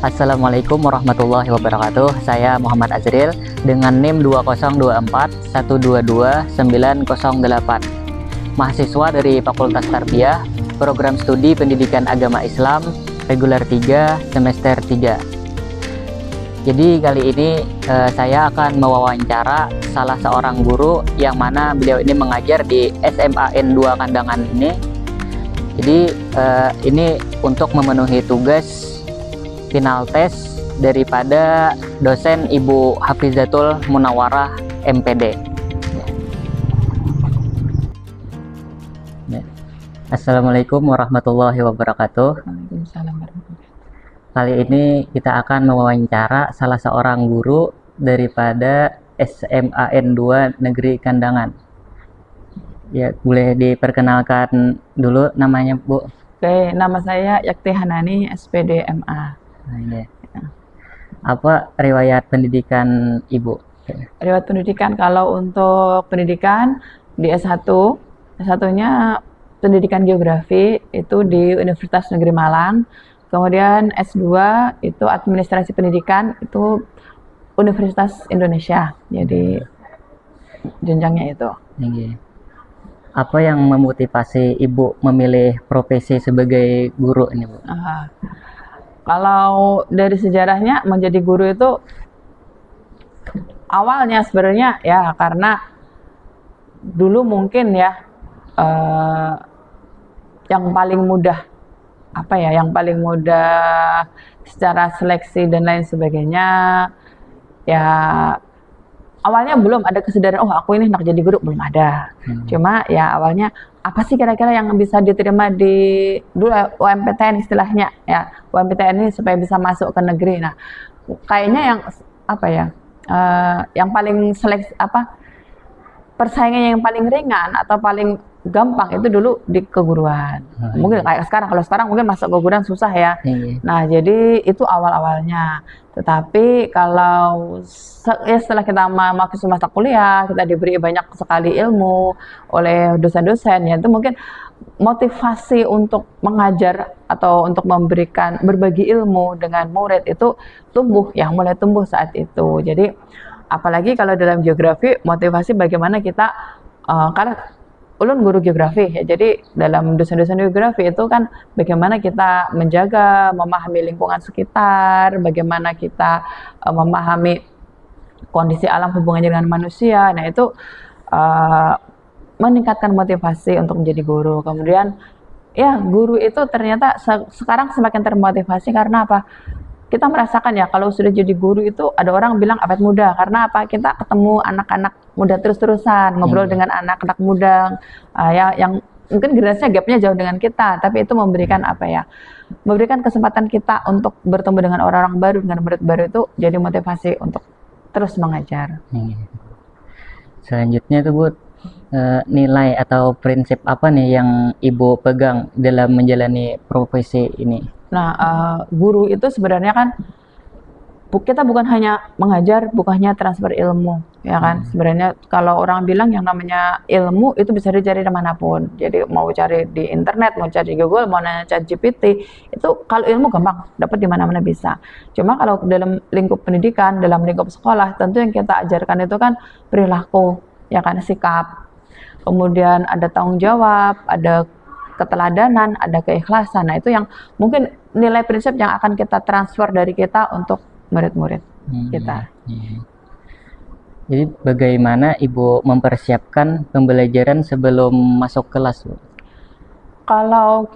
Assalamualaikum warahmatullahi wabarakatuh. Saya Muhammad Azril dengan NIM 2024122908. Mahasiswa dari Fakultas Tarbiyah, Program Studi Pendidikan Agama Islam, Reguler 3, Semester 3. Jadi kali ini saya akan mewawancara salah seorang guru yang mana beliau ini mengajar di SMAN 2 Kandangan ini. Jadi ini untuk memenuhi tugas final tes daripada dosen Ibu Hafizatul Munawarah MPD. Assalamualaikum warahmatullahi wabarakatuh. Waalaikumsalam warahmatullahi. Kali ini kita akan mewawancara salah seorang guru daripada SMAN 2 Negeri Kandangan. Ya, boleh diperkenalkan dulu namanya, Bu? Oke, nama saya Yakti Hanani, SPD MA. Nah, ya. Apa riwayat pendidikan Ibu? Riwayat pendidikan, kalau untuk pendidikan di S1, S1-nya pendidikan geografi itu di Universitas Negeri Malang. Kemudian S2 itu administrasi pendidikan itu Universitas Indonesia. Jadi jenjangnya itu. Iya. Apa yang memotivasi Ibu memilih profesi sebagai guru ini, Bu? Kalau dari sejarahnya menjadi guru itu awalnya sebenarnya ya karena dulu mungkin ya yang paling mudah yang paling mudah secara seleksi dan lain sebagainya ya. Awalnya belum ada kesadaran, oh aku ini nak jadi guru, belum ada. Cuma ya awalnya apa sih kira-kira yang bisa diterima di dulu UMPTN istilahnya ya, UMPTN ini supaya bisa masuk ke negeri. Nah kayaknya yang paling seleksi persaingannya yang paling ringan atau paling gampang itu dulu di keguruan. Mungkin kayak sekarang, kalau sekarang mungkin masuk keguruan susah ya. Nah jadi itu awal-awalnya. Tetapi kalau setelah kita masuk semasa kuliah, kita diberi banyak sekali ilmu oleh dosen-dosen, ya itu mungkin motivasi untuk mengajar atau untuk berbagi ilmu dengan murid itu mulai tumbuh saat itu. Jadi apalagi kalau dalam geografi, motivasi bagaimana kita karena ulun guru geografi ya, jadi dalam dosen-dosen geografi itu kan bagaimana kita menjaga, memahami lingkungan sekitar, bagaimana kita memahami kondisi alam hubungannya dengan manusia. Nah itu meningkatkan motivasi untuk menjadi guru. Kemudian ya guru itu ternyata sekarang semakin termotivasi karena apa? Kita merasakan ya kalau sudah jadi guru itu ada orang bilang awet muda, karena apa? Kita ketemu anak-anak muda terus-terusan, ngobrol dengan anak-anak muda yang mungkin generasinya gapnya jauh dengan kita, tapi itu memberikan memberikan kesempatan kita untuk bertemu dengan orang-orang baru, dengan murid baru, itu jadi motivasi untuk terus mengajar. Selanjutnya itu, Bu, nilai atau prinsip apa nih yang Ibu pegang dalam menjalani profesi ini? Nah, guru itu sebenarnya kan kita bukan hanya mengajar, bukan hanya transfer ilmu, ya kan? Sebenarnya kalau orang bilang yang namanya ilmu itu bisa dicari dimanapun. Jadi mau cari di internet, mau cari di Google, mau nanya ChatGPT, itu kalau ilmu gampang, dapat di mana-mana bisa. Cuma kalau dalam lingkup pendidikan, dalam lingkup sekolah, tentu yang kita ajarkan itu kan perilaku, ya kan, sikap. Kemudian ada tanggung jawab, ada keteladanan, ada keikhlasan. Nah itu yang mungkin nilai prinsip yang akan kita transfer dari kita untuk murid-murid kita. Jadi bagaimana Ibu mempersiapkan pembelajaran sebelum masuk kelas, Bu? Kalau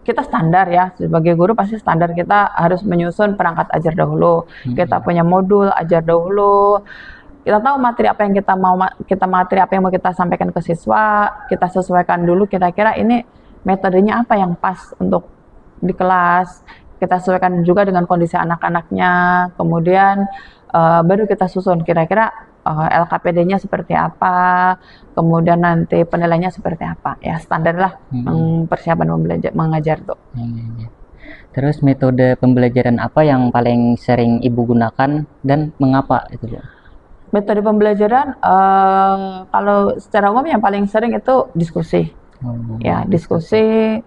kita standar ya, sebagai guru pasti standar kita harus menyusun perangkat ajar dahulu. Kita punya modul ajar dahulu. Kita tahu materi apa yang mau kita sampaikan ke siswa, kita sesuaikan dulu kira-kira ini metodenya apa yang pas untuk di kelas. Kita sesuaikan juga dengan kondisi anak-anaknya. Kemudian baru kita susun kira-kira LKPD-nya seperti apa, kemudian nanti penilaiannya seperti apa. Ya standar lah persiapan mengajar tuh. Terus metode pembelajaran apa yang paling sering Ibu gunakan dan mengapa itu, Bu? Metode pembelajaran kalau secara umum yang paling sering itu diskusi. Diskusi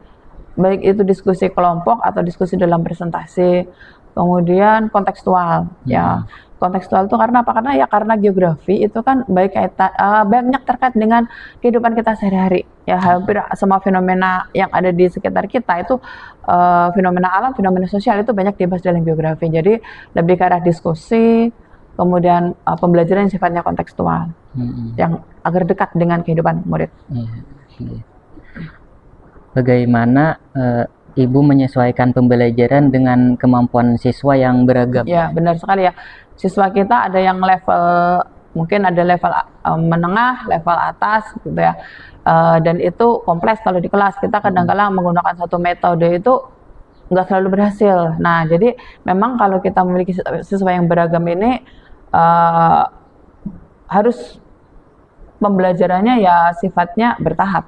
baik itu diskusi kelompok atau diskusi dalam presentasi. kemudian kontekstual. Ya, kontekstual itu karena apa? Karena geografi itu kan banyak terkait dengan kehidupan kita sehari-hari. Ya, hampir semua fenomena yang ada di sekitar kita itu fenomena alam, fenomena sosial itu banyak dibahas dalam geografi. Jadi lebih ke arah diskusi, kemudian pembelajaran yang sifatnya kontekstual, yang agar dekat dengan kehidupan murid. Bagaimana Ibu menyesuaikan pembelajaran dengan kemampuan siswa yang beragam? Ya, benar sekali ya. Siswa kita ada yang level, mungkin ada level menengah, level atas gitu ya. Dan itu kompleks kalau di kelas. Kita kadang-kadang menggunakan satu metode itu nggak selalu berhasil. Nah, jadi memang kalau kita memiliki siswa yang beragam ini harus pembelajarannya ya sifatnya bertahap.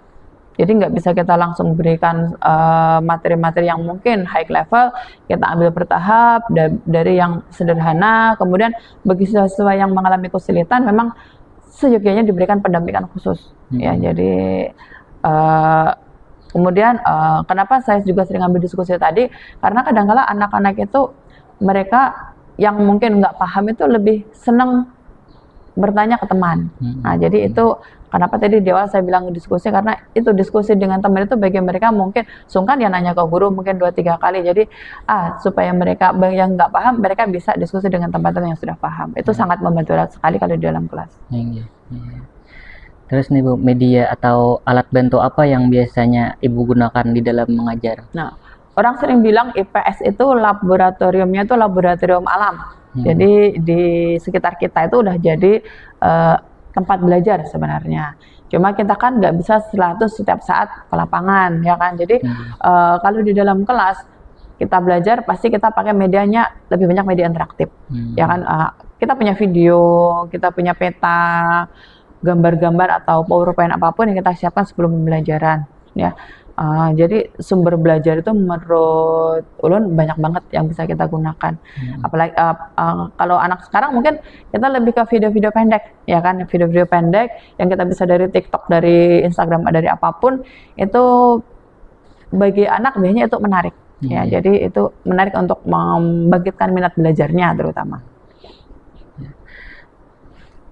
Jadi nggak bisa kita langsung berikan materi-materi yang mungkin high level, kita ambil bertahap dari yang sederhana, kemudian bagi siswa yang mengalami kesulitan memang seyogyanya diberikan pendampingan khusus. Ya, jadi kemudian kenapa saya juga sering ambil diskusi tadi, karena kadang-kala anak-anak itu mereka yang mungkin nggak paham itu lebih senang bertanya ke teman. Nah, jadi itu kenapa tadi di awal saya bilang diskusi, karena itu diskusi dengan teman itu bagi mereka mungkin sungkan ya nanya ke guru mungkin 2-3 kali. Jadi supaya mereka yang nggak paham mereka bisa diskusi dengan teman-teman yang sudah paham. Itu sangat membantu sekali kalau di dalam kelas. Terus nih Bu, media atau alat bantu apa yang biasanya Ibu gunakan di dalam mengajar? Nah, orang sering bilang IPS itu laboratoriumnya itu laboratorium alam. Jadi di sekitar kita itu udah jadi tempat belajar sebenarnya. Cuma kita kan nggak bisa setiap saat ke lapangan, ya kan. Jadi kalau di dalam kelas kita belajar pasti kita pakai medianya lebih banyak media interaktif, ya kan. Kita punya video, kita punya peta, gambar-gambar atau PowerPoint apapun yang kita siapkan sebelum pembelajaran, ya. Jadi sumber belajar itu menurut Ulun banyak banget yang bisa kita gunakan. Apalagi kalau anak sekarang mungkin kita lebih ke video-video pendek, ya kan, video-video pendek yang kita bisa dari TikTok, dari Instagram, dari apapun itu bagi anak biasanya itu menarik. Ya, jadi itu menarik untuk membangkitkan minat belajarnya terutama.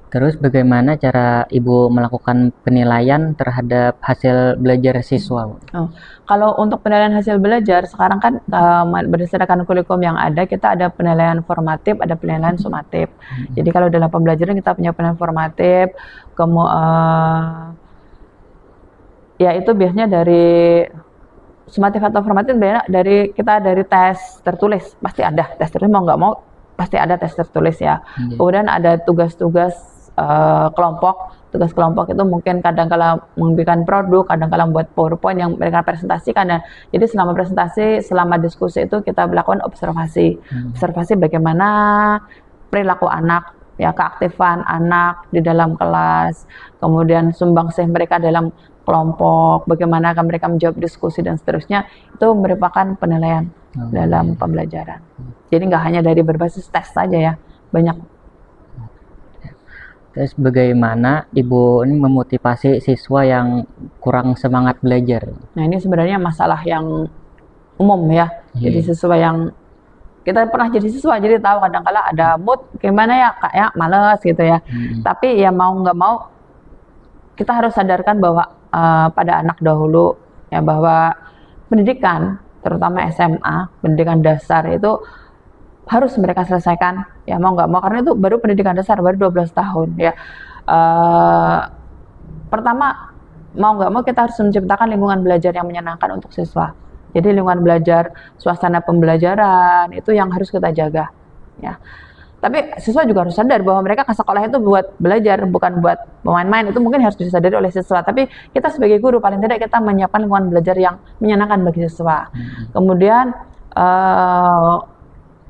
Terus bagaimana cara Ibu melakukan penilaian terhadap hasil belajar siswa? Kalau untuk penilaian hasil belajar, sekarang kan berdasarkan kurikulum yang ada, kita ada penilaian formatif, ada penilaian sumatif. Jadi kalau dalam pembelajaran kita punya penilaian formatif, ya itu biasanya dari sumatif atau formatif dari tes tertulis, pasti ada tes tertulis, mau nggak mau pasti ada tes tertulis ya. Kemudian ada tugas-tugas kelompok. Tugas kelompok itu mungkin kadang-kala memberikan produk, kadang-kala membuat PowerPoint yang mereka presentasikan. Dan jadi selama presentasi, selama diskusi itu kita melakukan observasi. Observasi bagaimana perilaku anak, ya, keaktifan anak di dalam kelas, kemudian sumbangsih mereka dalam kelompok, bagaimana mereka menjawab diskusi dan seterusnya. Itu merupakan penilaian dalam pembelajaran. Jadi nggak hanya dari berbasis tes saja ya, banyak. Terus bagaimana Ibu ini memotivasi siswa yang kurang semangat belajar? Nah, ini sebenarnya masalah yang umum ya. Jadi siswa yang kita pernah jadi siswa, jadi tahu kadang-kala ada mood gimana ya, kayak males gitu ya. Tapi ya mau nggak mau kita harus sadarkan bahwa pada anak dahulu ya, bahwa pendidikan terutama SMA, pendidikan dasar itu harus mereka selesaikan, ya mau nggak mau, karena itu baru pendidikan dasar, baru 12 tahun ya. Pertama, mau nggak mau kita harus menciptakan lingkungan belajar yang menyenangkan untuk siswa. Jadi lingkungan belajar, suasana pembelajaran itu yang harus kita jaga ya. Tapi siswa juga harus sadar bahwa mereka ke sekolah itu buat belajar, bukan buat main-main. Itu mungkin harus disadari oleh siswa. Tapi kita sebagai guru paling tidak kita menyiapkan lingkungan belajar yang menyenangkan bagi siswa. Kemudian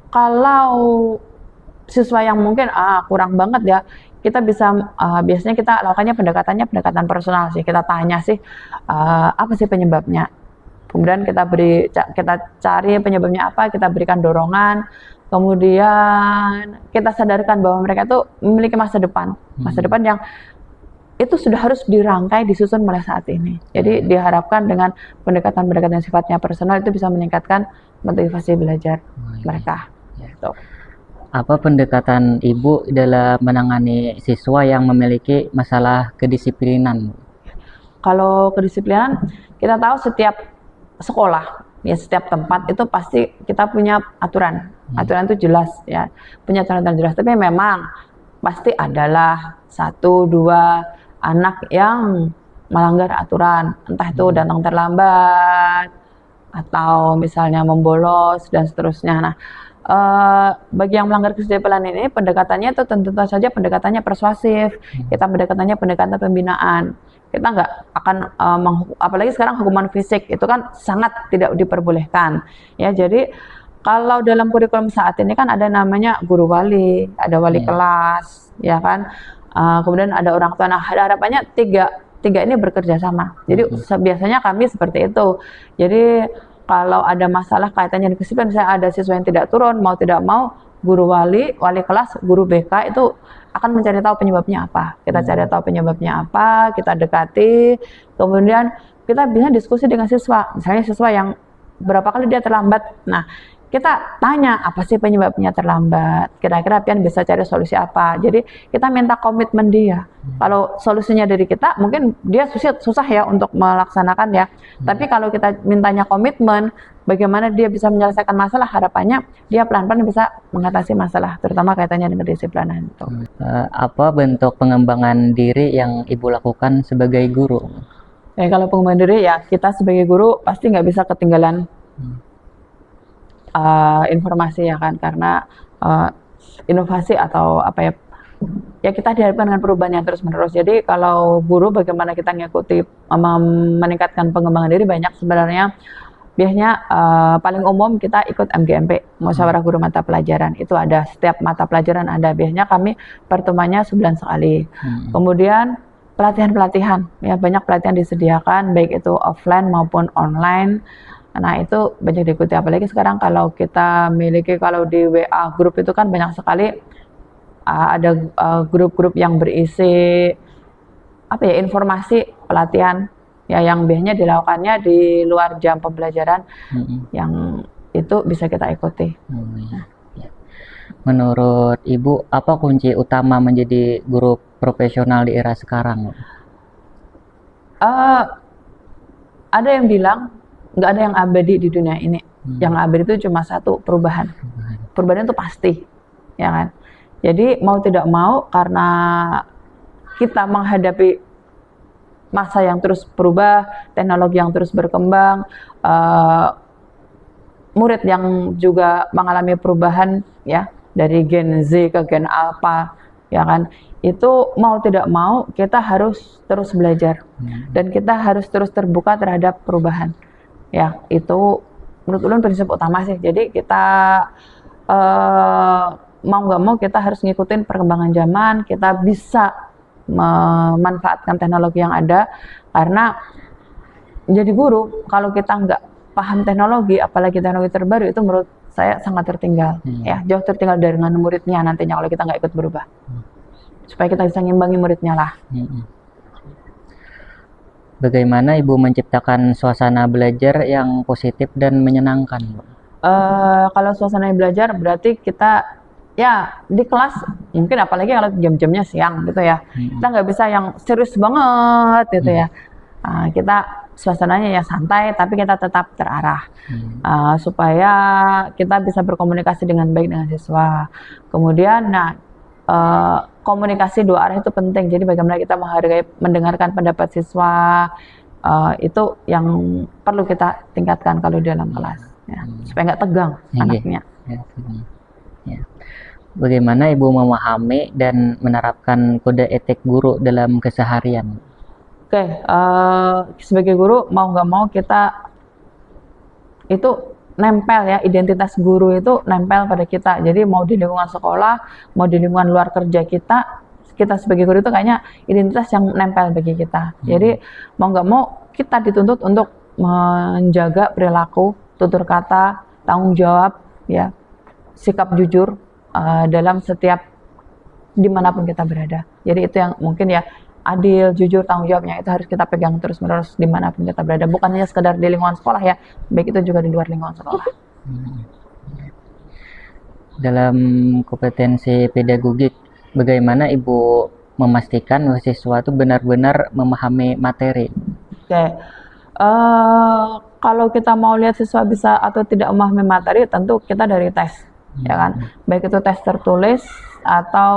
kalau siswa yang mungkin kurang banget ya, kita bisa biasanya kita lakukannya pendekatan personal sih. Kita tanya sih apa sih penyebabnya. Kemudian kita cari penyebabnya apa, kita berikan dorongan. Kemudian kita sadarkan bahwa mereka tuh memiliki masa depan yang itu sudah harus dirangkai, disusun mulai saat ini. Jadi diharapkan dengan pendekatan yang sifatnya personal itu bisa meningkatkan motivasi belajar mereka. Tuh. Apa pendekatan Ibu dalam menangani siswa yang memiliki masalah kedisiplinan? Kalau kedisiplinan, kita tahu setiap sekolah, ya setiap tempat itu pasti kita punya aturan. Aturan itu jelas ya, punya aturan jelas. Tapi memang pasti adalah 1-2 anak yang melanggar aturan, entah itu datang terlambat atau misalnya membolos dan seterusnya. Nah, bagi yang melanggar kedisiplinan ini pendekatannya itu tentu saja pendekatannya persuasif. Kita pendekatannya pendekatan pembinaan. Kita nggak akan apalagi sekarang hukuman fisik itu kan sangat tidak diperbolehkan ya. Jadi kalau dalam kurikulum saat ini kan ada namanya guru wali, ada wali kelas ya kan, kemudian ada orang tua. Nah, harapannya tiga ini bekerja sama. Jadi biasanya kami seperti itu. Jadi kalau ada masalah kaitannya dengan kedisiplinan, saya ada siswa yang tidak turun, mau tidak mau guru wali kelas, guru BK itu akan mencari tahu penyebabnya apa. Kita cari tahu penyebabnya apa, kita dekati, kemudian kita bisa diskusi dengan siswa. Misalnya siswa yang berapa kali dia terlambat, nah kita tanya apa sih penyebabnya terlambat, kira-kira pian bisa cari solusi apa. Jadi kita minta komitmen dia. Kalau solusinya dari kita mungkin dia susah ya untuk melaksanakan ya, tapi kalau kita mintanya komitmen bagaimana dia bisa menyelesaikan masalah, harapannya dia pelan-pelan bisa mengatasi masalah terutama kaitannya dengan kedisiplinan itu. Apa bentuk pengembangan diri yang Ibu lakukan sebagai guru? Kalau pengembangan diri ya kita sebagai guru pasti nggak bisa ketinggalan informasi ya kan, karena inovasi atau apa ya kita dihadapkan dengan perubahan yang terus menerus. Jadi kalau guru bagaimana kita mengikuti meningkatkan pengembangan diri, banyak sebenarnya. Biasanya paling umum kita ikut MGMP, musyawarah guru mata pelajaran. Itu ada setiap mata pelajaran ada, biasanya kami pertemuannya sebulan sekali. Kemudian pelatihan ya, banyak pelatihan disediakan baik itu offline maupun online. Nah itu banyak diikuti, apalagi sekarang kalau kita miliki, kalau di WA grup itu kan banyak sekali ada grup-grup yang berisi apa ya, informasi pelatihan ya yang biasanya dilakukannya di luar jam pembelajaran, yang itu bisa kita ikuti. Menurut Ibu, apa kunci utama menjadi guru profesional di era sekarang? Ada yang bilang nggak ada yang abadi di dunia ini. Yang abadi itu cuma satu, perubahan. Perubahan itu pasti, ya kan. Jadi mau tidak mau, karena kita menghadapi masa yang terus berubah, teknologi yang terus berkembang, murid yang juga mengalami perubahan ya, dari Gen Z ke Gen Alpha, ya kan. Itu mau tidak mau kita harus terus belajar dan kita harus terus terbuka terhadap perubahan. Ya, itu menurut ulun prinsip utama sih. Jadi kita mau nggak mau kita harus ngikutin perkembangan zaman, kita bisa memanfaatkan teknologi yang ada, karena menjadi guru kalau kita nggak paham teknologi, apalagi teknologi terbaru, itu menurut saya sangat tertinggal. Ya, jauh tertinggal dengan muridnya nantinya kalau kita nggak ikut berubah. Supaya kita bisa ngimbangi muridnya lah. Bagaimana Ibu menciptakan suasana belajar yang positif dan menyenangkan? Kalau suasana belajar berarti kita ya di kelas, mungkin apalagi kalau jam-jamnya siang gitu ya, kita nggak bisa yang serius banget gitu ya. Kita suasananya ya santai, tapi kita tetap terarah, supaya kita bisa berkomunikasi dengan baik dengan siswa. Kemudian, komunikasi dua arah itu penting. Jadi bagaimana kita menghargai, mendengarkan pendapat siswa, itu yang perlu kita tingkatkan kalau di dalam kelas, ya, supaya nggak tegang anaknya. Ya. Bagaimana Ibu memahami dan menerapkan kode etik guru dalam keseharian? Sebagai guru mau nggak mau kita itu nempel ya, identitas guru itu nempel pada kita. Jadi mau di lingkungan sekolah, mau di lingkungan luar kerja kita sebagai guru itu kayaknya identitas yang nempel bagi kita. Jadi mau nggak mau kita dituntut untuk menjaga perilaku, tutur kata, tanggung jawab, ya, sikap jujur dalam setiap dimanapun kita berada. Jadi itu yang mungkin ya, adil, jujur, tanggung jawabnya itu harus kita pegang terus menerus dimanapun kita berada. Bukan hanya sekedar di lingkungan sekolah ya, baik itu juga di luar lingkungan sekolah. Dalam kompetensi pedagogik, bagaimana Ibu memastikan siswa itu benar-benar memahami materi? Oke. Kalau kita mau lihat siswa bisa atau tidak memahami materi, tentu kita dari tes, ya kan? Baik itu tes tertulis atau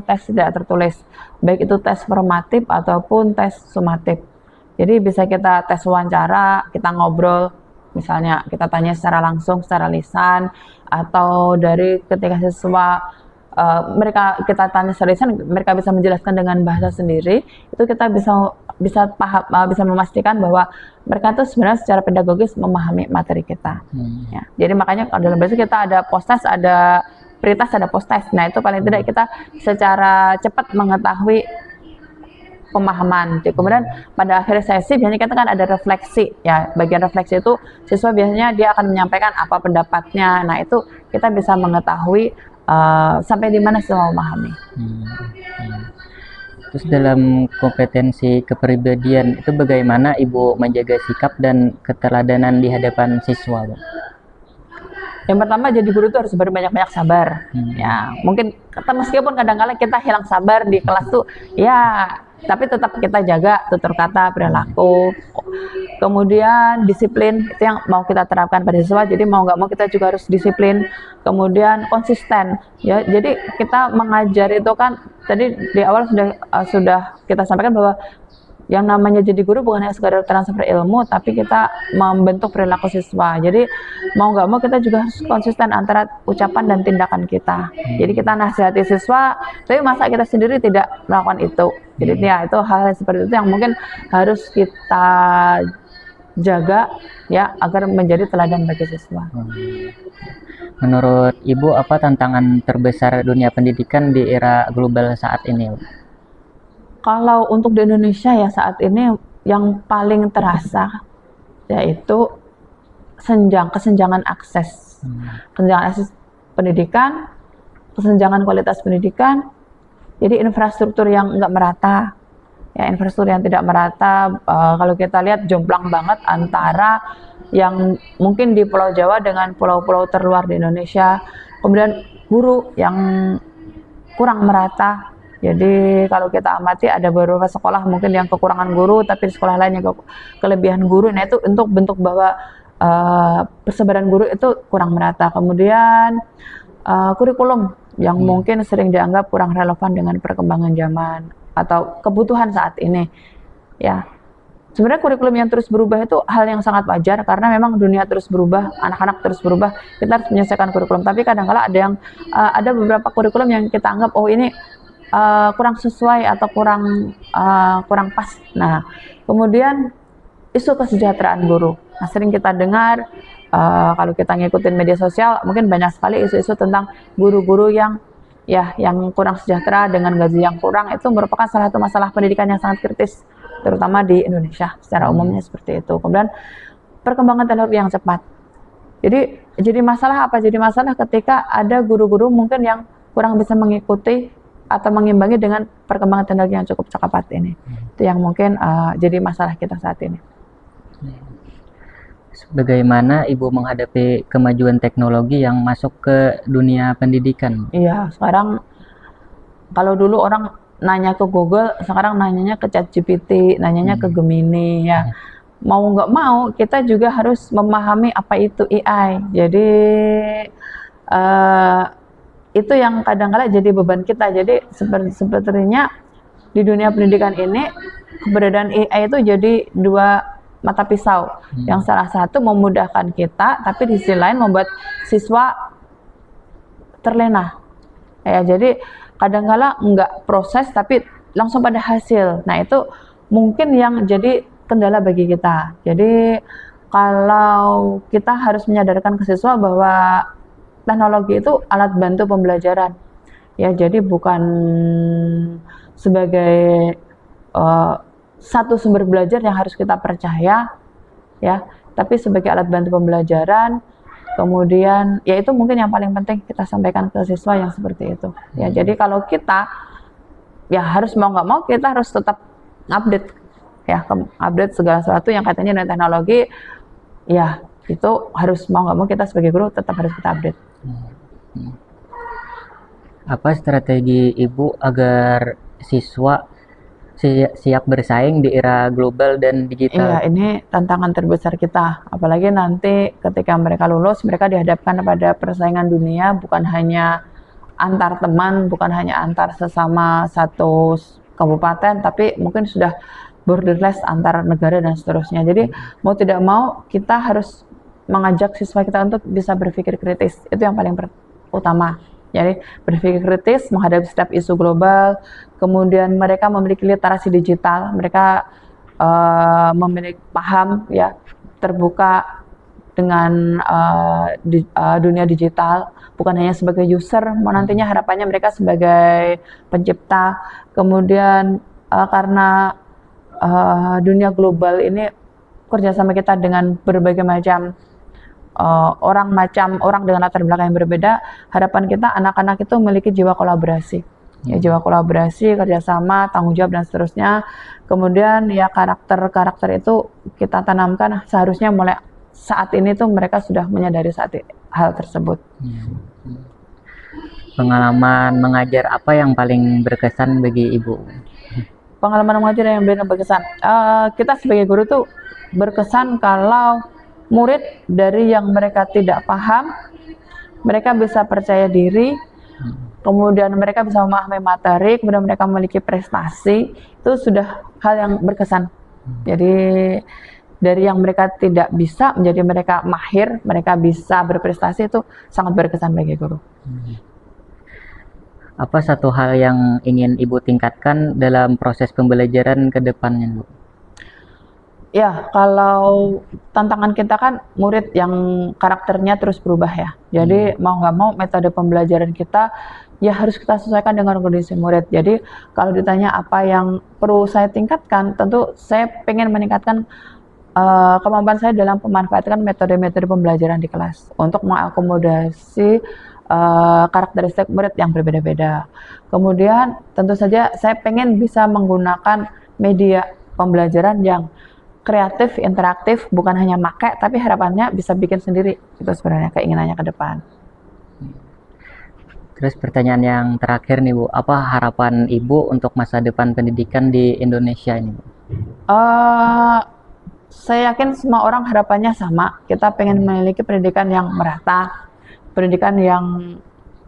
tes tidak tertulis, baik itu tes formatif ataupun tes sumatif. Jadi bisa kita tes wawancara, kita ngobrol, misalnya kita tanya secara langsung, secara lisan, atau dari ketika siswa kita tanya secara lisan, mereka bisa menjelaskan dengan bahasa sendiri, itu kita bisa paham, bisa memastikan bahwa mereka tuh sebenarnya secara pedagogis memahami materi kita. Ya. Jadi makanya dalam bahasa kita ada post-test, ada pre-test, ada post-test. Nah itu paling tidak kita secara cepat mengetahui pemahaman. Jadi, kemudian pada akhir sesi biasanya kita kan ada refleksi. Ya, bagian refleksi itu siswa biasanya dia akan menyampaikan apa pendapatnya. Nah itu kita bisa mengetahui sampai di mana siswa memahami. Terus dalam kompetensi kepribadian itu bagaimana Ibu menjaga sikap dan keteladanan di hadapan siswa, Bu? Yang pertama, jadi guru itu harus berbanyak-banyak sabar. Ya, mungkin meskipun kadang-kadang kita hilang sabar di kelas tuh, ya, tapi tetap kita jaga tutur kata, perilaku. Kemudian disiplin itu yang mau kita terapkan pada siswa. Jadi mau nggak mau kita juga harus disiplin. Kemudian konsisten. Ya, jadi kita mengajar itu kan tadi di awal sudah kita sampaikan bahwa yang namanya jadi guru bukan hanya sekedar transfer ilmu, tapi kita membentuk perilaku siswa. Jadi mau nggak mau kita juga harus konsisten antara ucapan dan tindakan kita. Jadi kita nasihati siswa, tapi masa kita sendiri tidak melakukan itu. Jadi ya itu hal seperti itu yang mungkin harus kita jaga ya agar menjadi teladan bagi siswa. Menurut Ibu apa tantangan terbesar dunia pendidikan di era global saat ini? Kalau untuk di Indonesia ya saat ini yang paling terasa yaitu kesenjangan akses. Kesenjangan akses pendidikan, kesenjangan kualitas pendidikan, jadi infrastruktur yang nggak merata. Ya, infrastruktur yang tidak merata, kalau kita lihat jomplang banget antara yang mungkin di Pulau Jawa dengan pulau-pulau terluar di Indonesia. Kemudian guru yang kurang merata. Jadi kalau kita amati ada beberapa sekolah mungkin yang kekurangan guru, tapi di sekolah lain yang kelebihan guru. Nah itu untuk bentuk bahwa persebaran guru itu kurang merata. Kemudian kurikulum yang mungkin sering dianggap kurang relevan dengan perkembangan zaman atau kebutuhan saat ini. Ya, sebenarnya kurikulum yang terus berubah itu hal yang sangat wajar karena memang dunia terus berubah, anak-anak terus berubah. Kita harus menyelesaikan kurikulum. Tapi kadang-kala ada beberapa kurikulum yang kita anggap oh ini kurang sesuai atau kurang pas. Nah, kemudian isu kesejahteraan guru. Nah, sering kita dengar kalau kita ngikutin media sosial, mungkin banyak sekali isu-isu tentang guru-guru yang kurang sejahtera dengan gaji yang kurang. Itu merupakan salah satu masalah pendidikan yang sangat kritis, terutama di Indonesia secara umumnya seperti itu. Kemudian perkembangan teknologi yang cepat. Jadi masalah apa? Jadi masalah ketika ada guru-guru mungkin yang kurang bisa mengikuti atau mengimbangi dengan perkembangan teknologi yang cukup cepat ini. Itu yang mungkin jadi masalah kita saat ini. Bagaimana Ibu menghadapi kemajuan teknologi yang masuk ke dunia pendidikan? Iya, sekarang kalau dulu orang nanya ke Google, sekarang nanyanya ke ChatGPT, nanyanya ke Gemini ya. Mau nggak mau kita juga harus memahami apa itu AI. Jadi itu yang kadang-kadang jadi beban kita. Jadi sepertinya di dunia pendidikan ini keberadaan AI itu jadi dua mata pisau. Yang salah satu memudahkan kita, tapi di sisi lain membuat siswa terlena. Ya, jadi kadang-kadang nggak proses tapi langsung pada hasil. Nah itu mungkin yang jadi kendala bagi kita. Jadi kalau kita harus menyadarkan ke siswa bahwa teknologi itu alat bantu pembelajaran, ya jadi bukan sebagai satu sumber belajar yang harus kita percaya, ya, tapi sebagai alat bantu pembelajaran. Kemudian, ya itu mungkin yang paling penting kita sampaikan ke siswa yang seperti itu. Ya, jadi kalau kita, ya harus mau nggak mau kita harus tetap update, ya, update segala sesuatu yang katanya dengan teknologi, ya itu harus mau nggak mau kita sebagai guru tetap harus kita update. Apa strategi Ibu agar siswa siap bersaing di era global dan digital? Iya, ini tantangan terbesar kita. Apalagi nanti ketika mereka lulus, mereka dihadapkan pada persaingan dunia, bukan hanya antar teman, bukan hanya antar sesama satu kabupaten, tapi mungkin sudah borderless antar negara dan seterusnya. Jadi mau tidak mau kita harus mengajak siswa kita untuk bisa berpikir kritis. Itu yang paling utama. Jadi berpikir kritis menghadapi setiap isu global, kemudian mereka memiliki literasi digital, mereka memiliki paham ya terbuka dengan dunia digital, bukan hanya sebagai user, nantinya harapannya mereka sebagai pencipta. Kemudian karena dunia global ini kerjasama kita dengan berbagai macam orang dengan latar belakang yang berbeda, harapan kita anak-anak itu memiliki jiwa kolaborasi, ya, jiwa kolaborasi, kerjasama, tanggung jawab dan seterusnya. Kemudian ya karakter itu kita tanamkan seharusnya mulai saat ini tuh mereka sudah menyadari hal tersebut. Pengalaman mengajar apa yang paling berkesan bagi Ibu? Pengalaman mengajar yang paling berkesan, kita sebagai guru tuh berkesan kalau murid dari yang mereka tidak paham, mereka bisa percaya diri, kemudian mereka bisa memahami materi, kemudian mereka memiliki prestasi, itu sudah hal yang berkesan. Jadi dari yang mereka tidak bisa menjadi mereka mahir, mereka bisa berprestasi, itu sangat berkesan bagi guru. Apa satu hal yang ingin Ibu tingkatkan dalam proses pembelajaran ke depannya, Bu? Ya, kalau tantangan kita kan murid yang karakternya terus berubah ya. Jadi mau nggak mau metode pembelajaran kita ya harus kita sesuaikan dengan kondisi murid. Jadi kalau ditanya apa yang perlu saya tingkatkan, tentu saya pengen meningkatkan kemampuan saya dalam memanfaatkan metode-metode pembelajaran di kelas untuk mengakomodasi karakteristik murid yang berbeda-beda. Kemudian tentu saja saya pengen bisa menggunakan media pembelajaran yang kreatif, interaktif, bukan hanya pakai, tapi harapannya bisa bikin sendiri. Itu sebenarnya keinginannya ke depan. Terus pertanyaan yang terakhir nih Bu, apa harapan Ibu untuk masa depan pendidikan di Indonesia ini, Bu? Saya yakin semua orang harapannya sama. Kita pengen memiliki pendidikan yang merata, pendidikan yang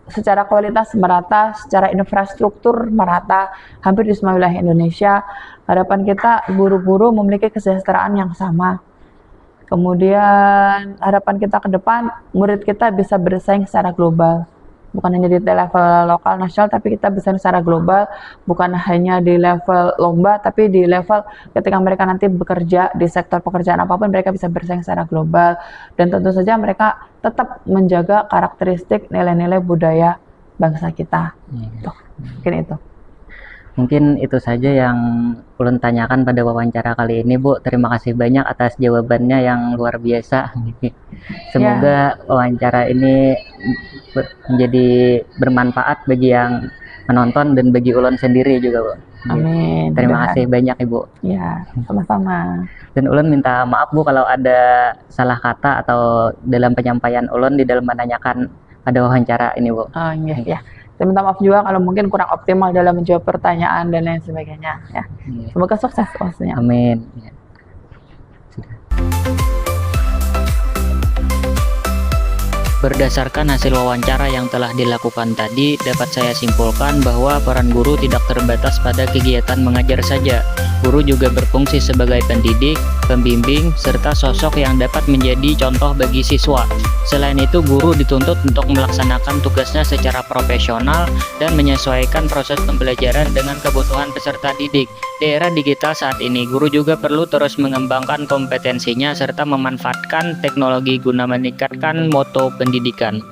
secara kualitas merata, secara infrastruktur merata, hampir di semua wilayah Indonesia. Harapan kita guru-guru memiliki kesejahteraan yang sama. Kemudian harapan kita ke depan, murid kita bisa bersaing secara global. Bukan hanya di level lokal, nasional, tapi kita bisa secara global. Bukan hanya di level lomba, tapi di level ketika mereka nanti bekerja di sektor pekerjaan apapun, mereka bisa bersaing secara global. Dan tentu saja mereka tetap menjaga karakteristik nilai-nilai budaya bangsa kita. Tuh, mungkin itu. Mungkin itu saja yang ulun tanyakan pada wawancara kali ini, Bu. Terima kasih banyak atas jawabannya yang luar biasa. Semoga wawancara ini menjadi bermanfaat bagi yang menonton dan bagi ulun sendiri juga, Bu. Amin. Terima kasih banyak, Ibu. Ya, sama-sama. Dan ulun minta maaf, Bu, kalau ada salah kata atau dalam penyampaian ulun di dalam menanyakan pada wawancara ini, Bu. Oh iya, ya. Saya minta maaf juga kalau mungkin kurang optimal dalam menjawab pertanyaan dan lain sebagainya. Ya. Semoga sukses maksudnya. Amin. Berdasarkan hasil wawancara yang telah dilakukan tadi, dapat saya simpulkan bahwa peran guru tidak terbatas pada kegiatan mengajar saja. Guru juga berfungsi sebagai pendidik, pembimbing, serta sosok yang dapat menjadi contoh bagi siswa. Selain itu, guru dituntut untuk melaksanakan tugasnya secara profesional dan menyesuaikan proses pembelajaran dengan kebutuhan peserta didik. Di era digital saat ini, guru juga perlu terus mengembangkan kompetensinya serta memanfaatkan teknologi guna meningkatkan mutu pendidikan.